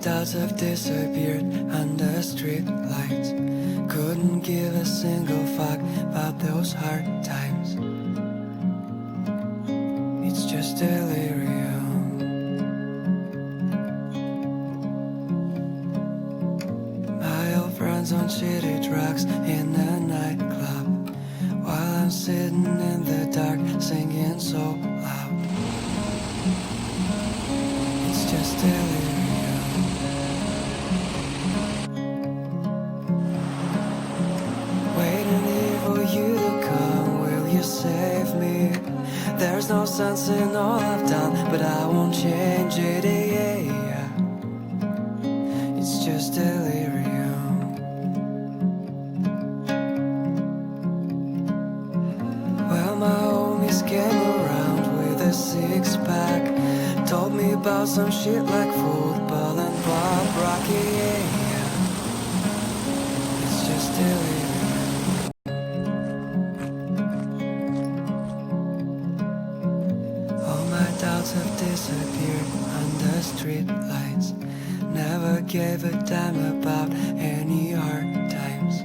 doubts have disappeared under street lights. Couldn't give a single fuck about those hard times. It's just delirium. My old friends on shitty drugs in a nightclub, while I'm sitting in the dark singing so loud. It's just delirium. Waiting here for you to come, will you save me? There's no sense in all I've done, but I won't change it, yeah. It's just delirium. Well, my homies came around with a six-pack, told me about some shit like football and Bob Rocky, yeah. It's just delirium. Doubts have disappeared under street lights. Never gave a damn about any hard times.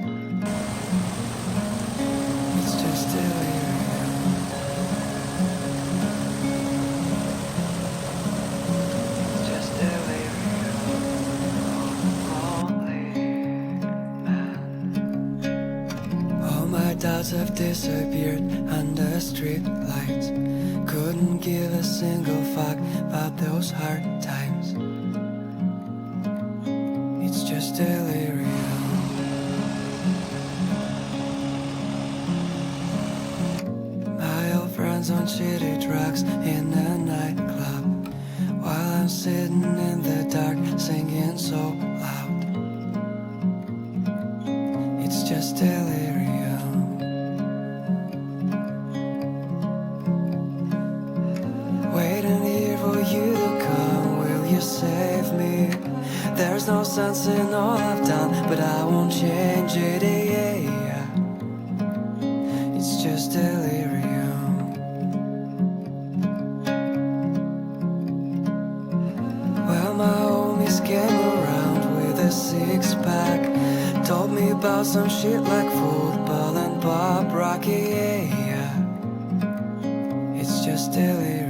It's just delirium. It's just delirium. Lonely man. All my doubts have disappeared under street lights. Couldn't give a single fuck about those hard times. It's just delirium. My old friends on shitty drugs in a nightclub, while I'm sitting in the dark singing so loud. It's just delirium. Waiting here for you to come, will you save me? There's no sense in all I've done, but I won't change it, yeah. It's just delirium. Well, my homies came around with a six-pack, told me about some shit like football and Bob Rocky, yeah. It's just delirium.